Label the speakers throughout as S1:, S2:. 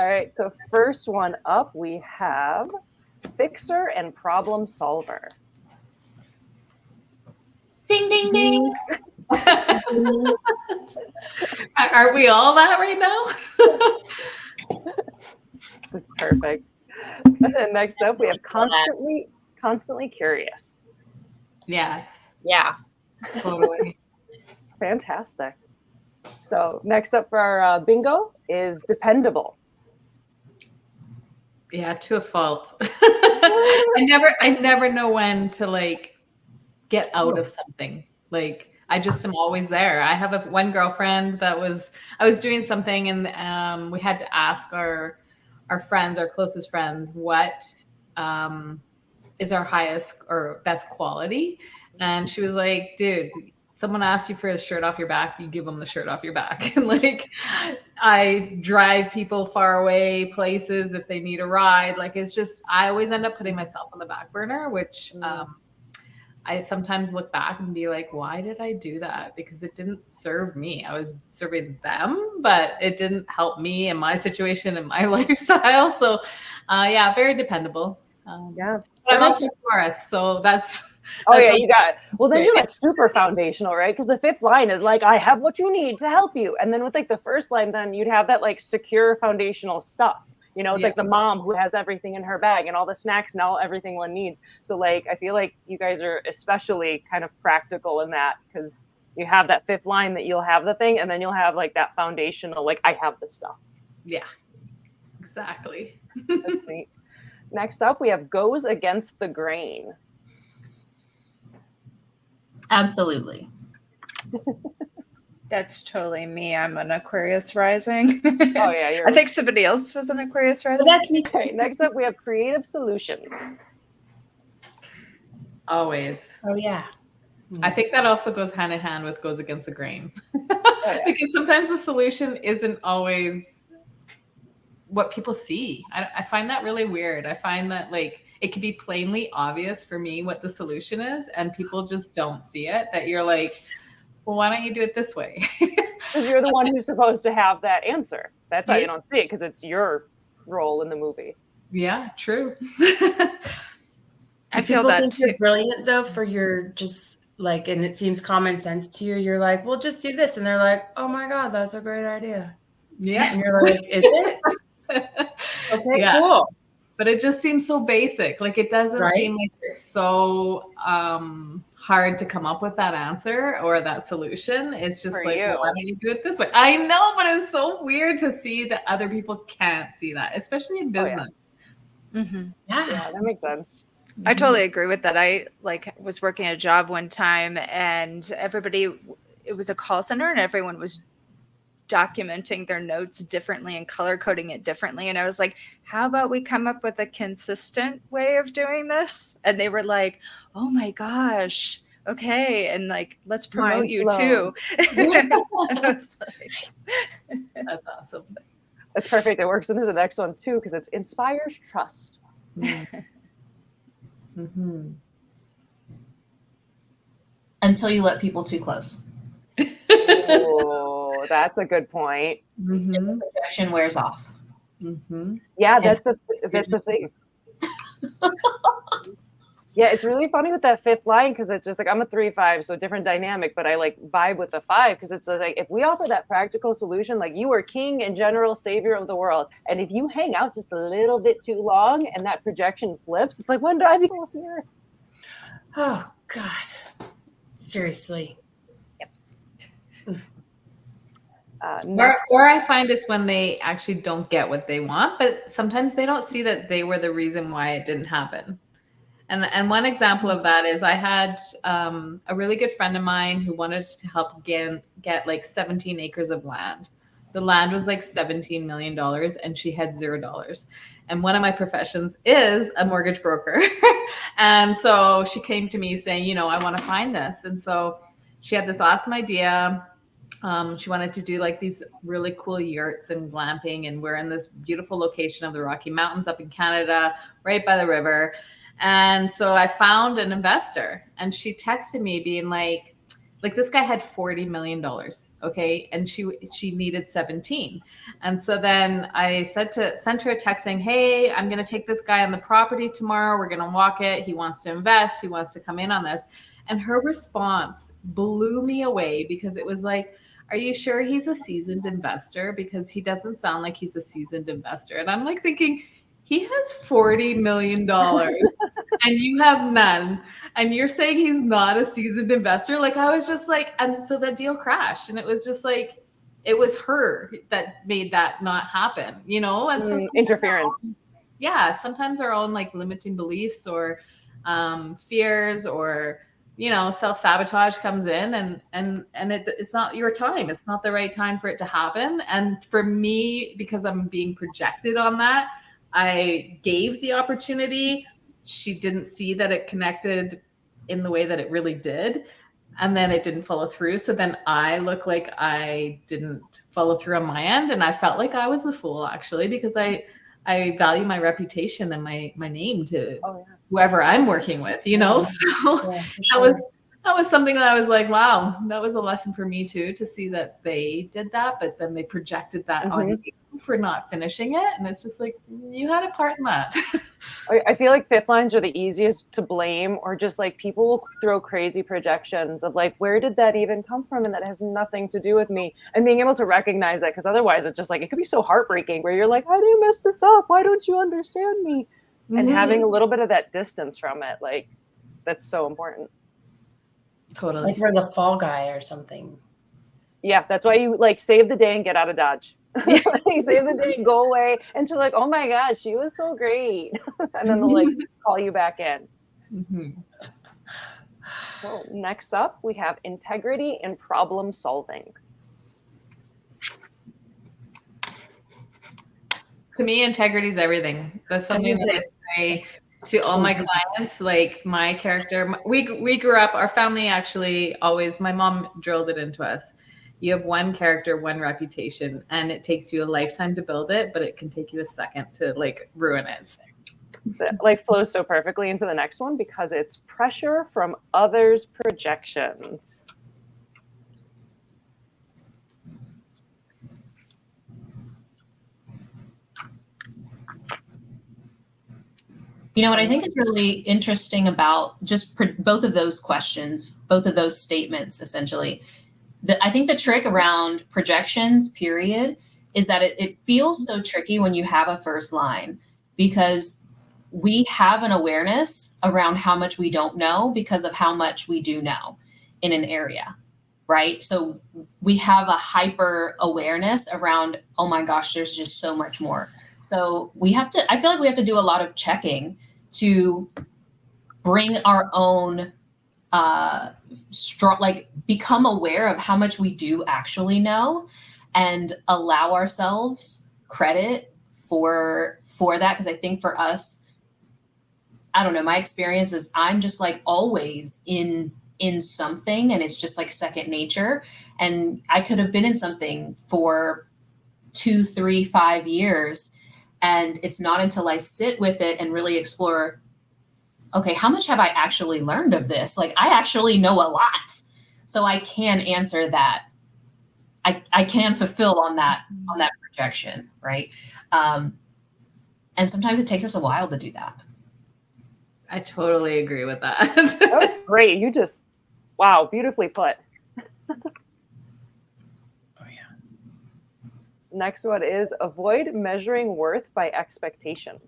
S1: All right, so first one up, we have fixer and problem solver.
S2: Ding, ding, ding.
S3: Are we all that right now?
S1: Perfect. And next up, we have constantly curious.
S3: Yes.
S2: Yeah.
S3: Totally.
S1: Fantastic. So next up for our bingo is dependable.
S3: Yeah, to a fault. I never know when to like get out of something. Like I just am always there. I have one girlfriend that I was doing something and we had to ask our friends, our closest friends, what is our highest or best quality. And she was like, dude, someone asks you for a shirt off your back, you give them the shirt off your back. And like, I drive people far away places if they need a ride. Like, it's just, I always end up putting myself on the back burner, which I sometimes look back and be like, why did I do that? Because it didn't serve me. I was serving them, but it didn't help me in my situation and my lifestyle. So yeah, very dependable.
S1: Yeah.
S3: But I'm also a Taurus, so that's
S1: yeah, you got it. Well, then you're like super foundational, right? Because the fifth line is like, I have what you need to help you. And then with like the first line, then you'd have that like secure foundational stuff. You know, it's like the mom who has everything in her bag and all the snacks and all everything one needs. So like, I feel like you guys are especially kind of practical in that because you have that fifth line that you'll have the thing and then you'll have like that foundational, like I have the stuff.
S3: Yeah, exactly.
S1: That's neat. Next up, we have goes against the grain.
S2: Absolutely.
S4: That's totally me. I'm an Aquarius rising.
S1: Oh yeah,
S4: I think somebody else was an Aquarius rising.
S2: That's me.
S1: Okay, next up we have creative solutions.
S3: Always.
S2: Oh yeah.
S3: I think that also goes hand in hand with goes against the grain. Because sometimes the solution isn't always what people see. I find that really weird. I find that like it can be plainly obvious for me what the solution is and people just don't see it, that you're like, well, why don't you do it this way?
S1: Because you're the one who's supposed to have that answer. That's why you don't see it, because it's your role in the movie.
S3: Yeah, true.
S4: I feel that
S2: think you're brilliant though for your just like, and it seems common sense to you. You're like, well, just do this. And they're like, oh my God, that's a great idea.
S3: Yeah.
S2: And you're like, is it? Okay, cool.
S3: But it just seems so basic. Like it doesn't seem like it's so hard to come up with that answer or that solution. It's just like, well, why don't you do it this way? I know, but it's so weird to see that other people can't see that, especially in business.
S1: Yeah, that makes sense.
S4: I totally agree with that. I like was working a job one time and it was a call center and everyone was documenting their notes differently and color coding it differently. And I was like, how about we come up with a consistent way of doing this? And they were like, oh my gosh, okay. And like, let's promote you too. And I was like,
S3: that's awesome.
S1: That's perfect. It works into the next one too, because it inspires trust.
S2: Until you let people too close.
S1: Oh, that's a good point.
S2: The projection wears off.
S1: Yeah, that's the thing. Yeah, it's really funny with that fifth line because it's just like I'm a 3-5, so different dynamic, but I like vibe with the 5 because it's like if we offer that practical solution, like you are king and general savior of the world, and if you hang out just a little bit too long and that projection flips, it's like when do I become here?
S2: Oh God, seriously.
S3: Or I find it's when they actually don't get what they want, but sometimes they don't see that they were the reason why it didn't happen. And one example of that is I had a really good friend of mine who wanted to help get like 17 acres of land. The land was like $17 million and she had $0. And one of my professions is a mortgage broker. And so she came to me saying, you know, I want to find this. And so she had this awesome idea. She wanted to do like these really cool yurts and glamping. And we're in this beautiful location of the Rocky Mountains up in Canada, right by the river. And so I found an investor and she texted me being like, Like this guy had $40 million. Okay. And she needed 17. And so then I sent her a text saying, hey, I'm going to take this guy on the property tomorrow. We're going to walk it. He wants to invest. He wants to come in on this. And her response blew me away because it was like, are you sure he's a seasoned investor? Because he doesn't sound like he's a seasoned investor. And I'm like thinking, he has $40 million and you have none. And you're saying he's not a seasoned investor. Like I was just like, and so that deal crashed. And it was just like, it was her that made that not happen, you know? And so
S1: interference.
S3: Sometimes our own like limiting beliefs or fears or, you know, self-sabotage comes in and it's not your time. It's not the right time for it to happen. And for me, because I'm being projected on that, I gave the opportunity. She didn't see that it connected in the way that it really did. And then it didn't follow through. So then I look like I didn't follow through on my end. And I felt like I was the fool actually, because I value my reputation and my name to whoever I'm working with, you know? So that was something that I was like, wow, that was a lesson for me too, to see that they did that, but then they projected that on you for not finishing it. And it's just like, you had a part in that.
S1: I feel like fifth lines are the easiest to blame, or just like people will throw crazy projections of like, where did that even come from? And that has nothing to do with me. And being able to recognize that, because otherwise it's just like, it could be so heartbreaking where you're like, how do you mess this up? Why don't you understand me? And having a little bit of that distance from it, like that's so important.
S3: Totally.
S2: Like we're the fall guy or something.
S1: Yeah, that's why you like save the day and get out of Dodge. Like, save the day, go away, and she's like, "Oh my God, she was so great," and then they'll like call you back in. So next up, we have integrity and problem solving.
S3: To me, integrity is everything. That's something that I say to all my clients. Like my character, we grew up, our family actually always, my mom drilled it into us. You have one character, one reputation, and it takes you a lifetime to build it, but it can take you a second to like ruin it.
S1: That like flows so perfectly into the next one because it's pressure from others' projections.
S5: You know what I think is really interesting about just both of those questions, both of those statements, essentially. I think the trick around projections, period, is that it feels so tricky when you have a first line because we have an awareness around how much we don't know because of how much we do know in an area, right? So we have a hyper awareness around, oh my gosh, there's just so much more. So I feel like we have to do a lot of checking to bring our own become aware of how much we do actually know and allow ourselves credit for that. Because I think for us, I don't know, my experience is I'm just like always in something and it's just like second nature. And I could have been in something for 2, 3, 5 years. And it's not until I sit with it and really explore, okay, how much have I actually learned of this? Like I actually know a lot. So I can answer that. I can fulfill on that projection, right? And sometimes it takes us a while to do that.
S3: I totally agree with that.
S1: That was great. You just, wow, beautifully put. Next one is avoid measuring worth by expectations.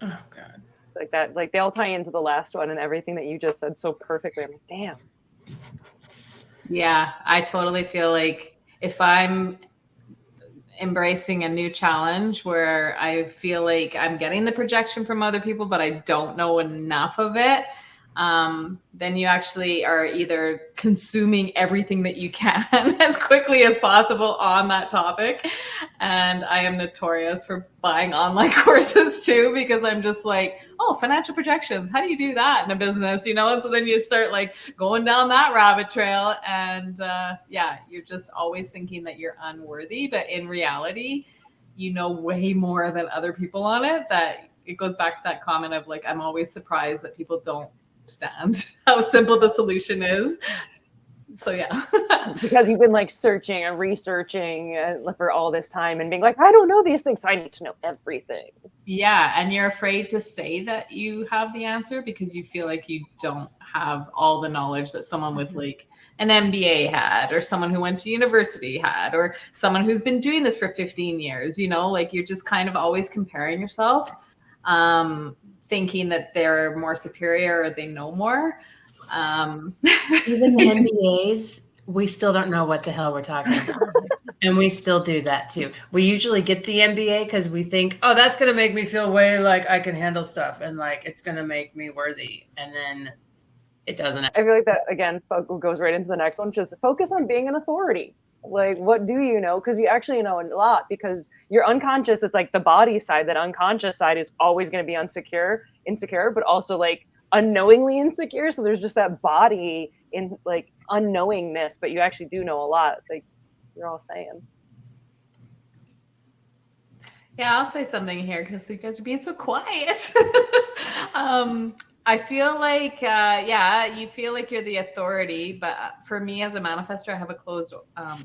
S2: Oh God.
S1: Like that, like they all tie into the last one and everything that you just said so perfectly. I'm like, damn.
S3: Yeah, I totally feel like if I'm embracing a new challenge where I feel like I'm getting the projection from other people, but I don't know enough of it, then you actually are either consuming everything that you can as quickly as possible on that topic. And I am notorious for buying online courses too, because I'm just like, oh, financial projections. How do you do that in a business? You know? And so then you start like going down that rabbit trail and you're just always thinking that you're unworthy. But in reality, you know way more than other people on it. That it goes back to that comment of like, I'm always surprised that people don't understand how simple the solution is. So yeah.
S1: Because you've been like searching and researching for all this time and being like, I don't know these things, so I need to know everything.
S3: Yeah, and you're afraid to say that you have the answer because you feel like you don't have all the knowledge that someone with like an MBA had, or someone who went to university had, or someone who's been doing this for 15 years, you know, like you're just kind of always comparing yourself, thinking that they're more superior or they know more.
S2: Even the MBAs, we still don't know what the hell we're talking about. And we still do that too. We usually get the MBA because we think, oh, that's going to make me feel way like I can handle stuff and like it's going to make me worthy. And then it doesn't.
S1: I feel like that, again, goes right into the next one. Just focus on being an authority. Like, what do you know? Because you actually know a lot, because your unconscious, it's like the body side, that unconscious side is always going to be insecure, but also like unknowingly insecure. So there's just that body in like unknowingness, but you actually do know a lot. Like you're all saying.
S3: Yeah, I'll say something here because you guys are being so quiet. I feel like, you feel like you're the authority, but for me as a manifestor, I have a closed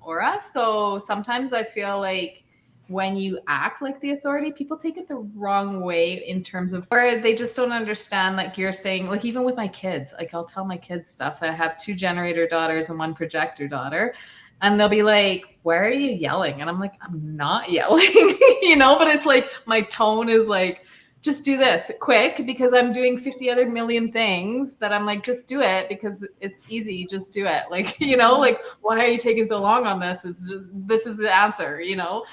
S3: aura. So sometimes I feel like when you act like the authority, people take it the wrong way in terms of, or they just don't understand, like you're saying, like even with my kids, like I'll tell my kids stuff. I have 2 generator daughters and 1 projector daughter. And they'll be like, why are you yelling? And I'm like, I'm not yelling, you know, but it's like my tone is like, just do this quick because I'm doing 50 other million things that I'm like, just do it because it's easy. Just do it. Like, you know, like, why are you taking so long on this? It's just, this is the answer, you know?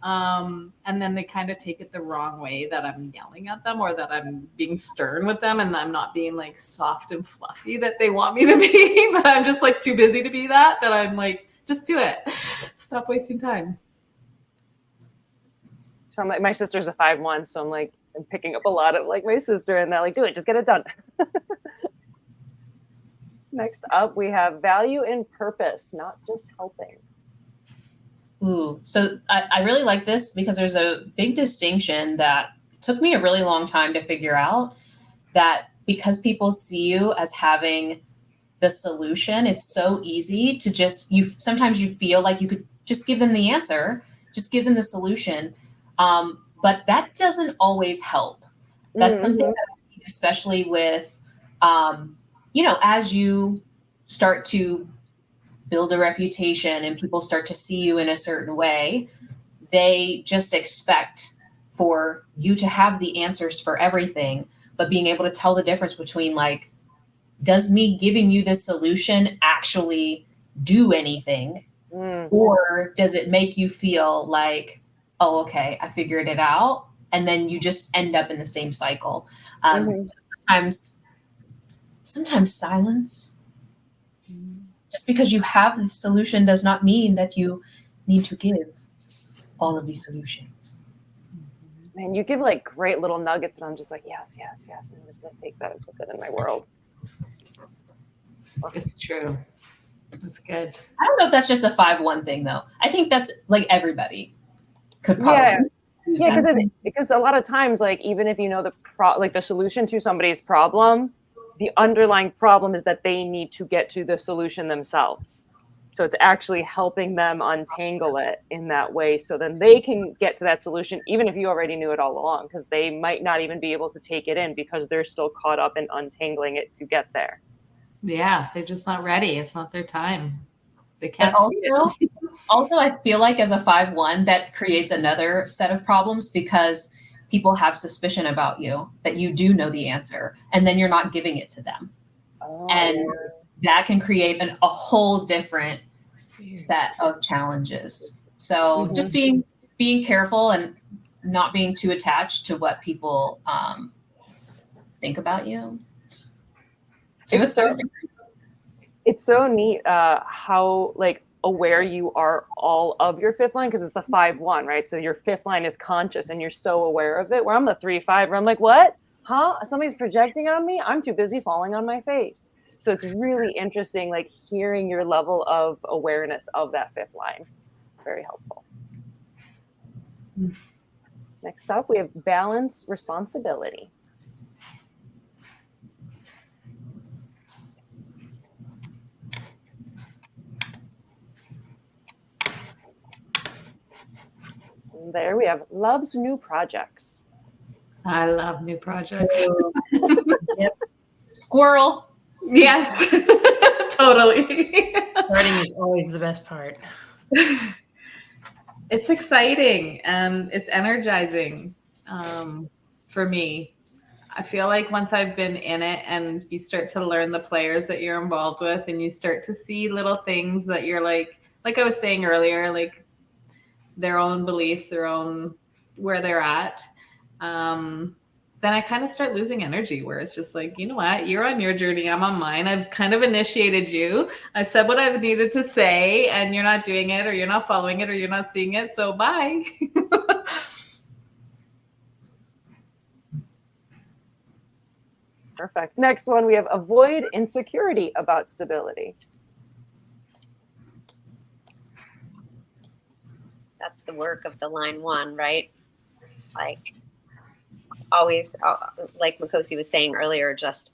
S3: And then they kind of take it the wrong way, that I'm yelling at them or that I'm being stern with them and I'm not being like soft and fluffy that they want me to be, but I'm just like too busy to be that I'm like, just do it. Stop wasting time.
S1: So I'm like, my sister's a 5'1", so I'm like, I'm picking up a lot of like my sister and that, like, do it, just get it done. Next up, we have value in purpose, not just helping.
S5: Ooh, so I really like this because there's a big distinction that took me a really long time to figure out, that because people see you as having the solution, it's so easy to just, sometimes you feel like you could just give them the answer, just give them the solution. But that doesn't always help. That's something that I see, especially with, as you start to build a reputation and people start to see you in a certain way, they just expect for you to have the answers for everything, but being able to tell the difference between like, does me giving you this solution actually do anything? Or does it make you feel like, oh, okay, I figured it out. And then you just end up in the same cycle. Sometimes silence. Just because you have the solution does not mean that you need to give all of these solutions.
S1: Man, you give like great little nuggets and I'm just like, yes. And I'm just going to take that and put that in my world.
S3: It's true. That's good.
S5: I don't know if that's just a 5'1" thing though. I think that's like everybody could probably use that.
S1: Because a lot of times, like even if you know the solution to somebody's problem, the underlying problem is that they need to get to the solution themselves. So it's actually helping them untangle it in that way, so then they can get to that solution, even if you already knew it all along, because they might not even be able to take it in because they're still caught up in untangling it to get there.
S3: Yeah, they're just not ready. It's not their time. They can't see it.
S5: Also, I feel like as a 5'1", that creates another set of problems because people have suspicion about you that you do know the answer, and then you're not giving it to them. And that can create a whole different set of challenges. So just being careful and not being too attached to what people think about you.
S1: It's so neat how like aware you are all of your 5th line, because it's the 5'1", right? So your 5th line is conscious and you're so aware of it, where I'm the 3-5 where I'm like, what? Huh? Somebody's projecting on me? I'm too busy falling on my face. So it's really interesting, like hearing your level of awareness of that 5th line. It's very helpful. Next up, we have balance responsibility. And there we have loves new projects.
S3: I love new projects.
S2: Yep.
S5: Squirrel.
S3: Yes, totally.
S2: Starting is always the best part.
S3: It's exciting and it's energizing for me. I feel like once I've been in it and you start to learn the players that you're involved with and you start to see little things that you're like I was saying earlier, like their own beliefs, their own where they're at, then I kind of start losing energy where it's just like, you know what, you're on your journey, I'm on mine. I've kind of initiated you. I've said what I've needed to say and you're not doing it or you're not following it or you're not seeing it. So bye.
S1: Perfect. Next one, we have avoid insecurity about stability.
S6: That's the work of the line 1, right? Like always, like Makosi was saying earlier, just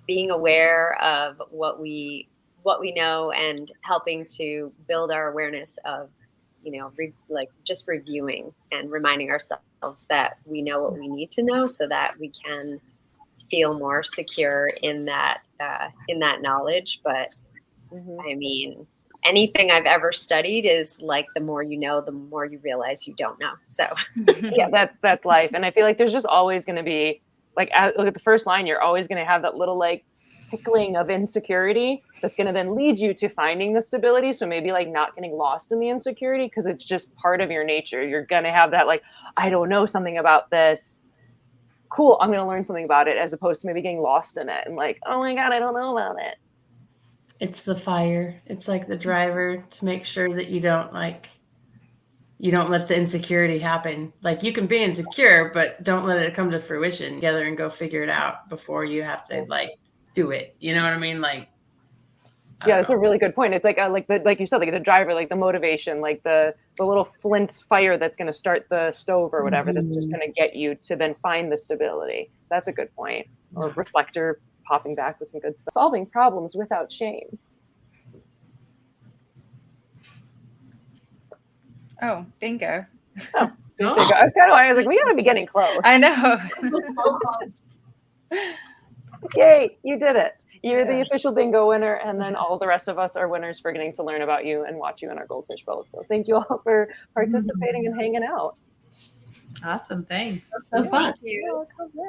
S6: being aware of what we know and helping to build our awareness of, just reviewing and reminding ourselves that we know what we need to know so that we can feel more secure in that knowledge. But I mean, anything I've ever studied is like the more you know, the more you realize you don't know. So
S1: yeah, that's life. And I feel like there's just always going to be look at the first line, you're always going to have that little like tickling of insecurity that's going to then lead you to finding the stability. So maybe like not getting lost in the insecurity because it's just part of your nature. You're going to have that like, I don't know something about this. Cool, I'm going to learn something about it, as opposed to maybe getting lost in it and like, oh my God, I don't know about it.
S2: It's the fire. It's like the driver to make sure that you don't let the insecurity happen. Like you can be insecure, but don't let it come to fruition together and go figure it out before you have to like do it. You know what I mean? Like,
S1: yeah, that's a really good point. It's like like you said, like the driver, like the motivation, like the little flint fire that's going to start the stove or whatever. That's just going to get you to then find the stability. That's a good point. Or reflector popping back with some good stuff. Solving problems without shame.
S4: Oh, bingo.
S1: Oh, bingo. I was like, we gotta be getting close.
S4: I know.
S1: Yay, you did it. You're the official bingo winner, and then all the rest of us are winners for getting to learn about you and watch you in our Goldfish Bowl. So thank you all for participating and hanging out.
S3: Awesome. Thanks.
S5: So fun.
S6: thank you.
S1: Yeah.